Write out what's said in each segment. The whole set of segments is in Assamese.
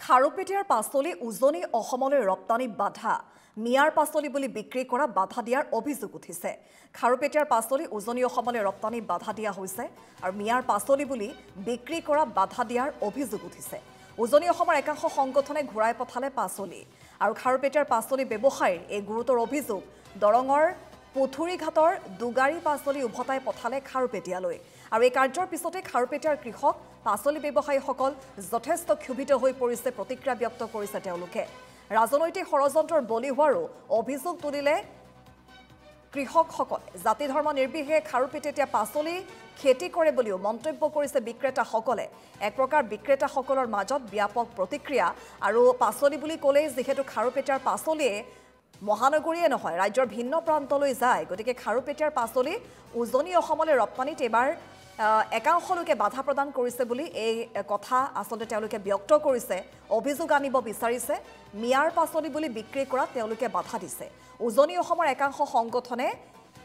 খাৰুপেটীয়াৰ পাচলি উজনি অসমলৈ ৰপ্তানি বাধা মিয়াৰ পাচলি বুলি বিক্ৰী কৰা বাধা দিয়াৰ অভিযোগ উঠিছে। খাৰুপেটীয়াৰ পাচলি উজনি অসমলৈ ৰপ্তানি বাধা দিয়া হৈছে আৰু মিয়াৰ পাচলি বুলি বিক্ৰী কৰা বাধা দিয়াৰ অভিযোগ উঠিছে। উজনি অসমৰ একাংশ সংগঠনে ঘূৰাই পঠালে পাচলি আৰু খাৰুপেটীয়াৰ পাচলি ব্যৱসায়ীৰ এই গুৰুতৰ অভিযোগ দৰঙৰ পুথুৰিঘাটৰ দুগাৰী পাচলি উভতাই পঠালে খাৰুপেটীয়ালৈ আৰু এই কাৰ্যৰ পিছতে খাৰুপেটীয়াৰ কৃষক পাচলি ব্যৱসায়ীসকল যথেষ্ট ক্ষোভিত হৈ পৰিছে। প্ৰতিক্ৰিয়া ব্যক্ত কৰিছে তেওঁলোকে। ৰাজনৈতিক ষড়যন্ত্ৰৰ বলি হোৱাৰো অভিযোগ তুলিলে কৃষকসকলে। জাতি ধৰ্ম নিৰ্বিশেষে খাৰুপেটীয়া পাচলি খেতি কৰে বুলিও মন্তব্য কৰিছে বিক্ৰেতাসকলে। এক প্ৰকাৰ বিক্ৰেতাসকলৰ মাজত ব্যাপক প্ৰতিক্ৰিয়া আৰু পাচলি বুলি ক'লেই যিহেতু খাৰুপেটীয়াৰ পাচলিয়ে মহানগৰীয়ে নহয় ৰাজ্যৰ ভিন্ন প্ৰান্তলৈ যায়, গতিকে খাৰুপেটীয়াৰ পাচলি উজনি অসমলৈ ৰপ্তানিত এবাৰ একাংশ লোকে বাধা প্ৰদান কৰিছে বুলি এই কথা আচলতে তেওঁলোকে ব্যক্ত কৰিছে। অভিযোগ আনিব বিচাৰিছে মিয়াৰ পাচলি বুলি বিক্ৰী কৰা তেওঁলোকে বাধা দিছে। উজনি অসমৰ একাংশ সংগঠনে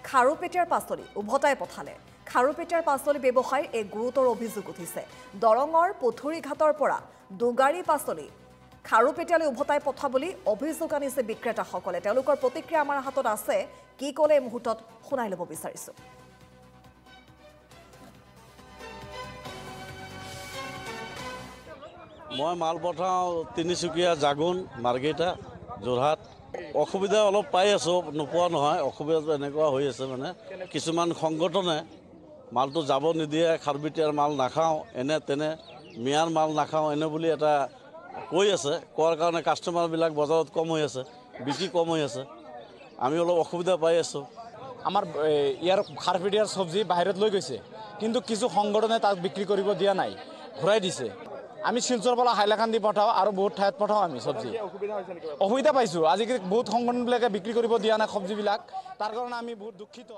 খাৰুপেটীয়াৰ পাচলি উভতাই পঠালে। খাৰুপেটীয়াৰ পাচলি ব্যৱসায়ীৰ এই গুৰুতৰ অভিযোগ উঠিছে। দৰঙৰ পুথুৰিঘাটৰ পৰা দুগাৰী পাচলি খাৰুপেটীয়ালৈ উভতাই পঠা বুলি অভিযোগ আনিছে বিক্ৰেতাসকলে। তেওঁলোকৰ প্ৰতিক্ৰিয়া আমাৰ হাতত আছে, কি ক'লে এই মুহূৰ্তত শুনাই ল'ব বিচাৰিছোঁ। মই মাল পঠাওঁ তিনিচুকীয়া, জাগুন, মাৰ্ঘেৰিটা, যোৰহাট। অসুবিধা অলপ পাই আছোঁ, নোপোৱা নহয়। অসুবিধাটো এনেকুৱা হৈ আছে মানে কিছুমান সংগঠনে মালটো যাব নিদিয়ে, খাৰুপেটীয়াৰ মাল নাখাওঁ, এনে তেনে মিয়াৰ মাল নাখাওঁ এনে বুলি এটা কৈ আছে। কোৱাৰ কাৰণে কাষ্টমাৰবিলাক বজাৰত কম হৈ আছে, বিক্ৰী কম হৈ আছে। আমি অলপ অসুবিধা পাই আছোঁ। আমাৰ ইয়াৰ খাৰুপেটীয়াৰ চব্জি বাহিৰত লৈ গৈছে, কিন্তু কিছু সংগঠনে তাক বিক্ৰী কৰিব দিয়া নাই, ঘূৰাই দিছে। আমি শিলচৰ পৰা হাইলাকান্দি পঠাওঁ আৰু বহুত ঠাইত পঠাওঁ আমি চব্জি। অসুবিধা পাইছোঁ। আজিকালি বহুত সংগঠনবিলাকে বিক্ৰী কৰিব দিয়া নাই চব্জিবিলাক, তাৰ কাৰণে আমি বহুত দুখিত।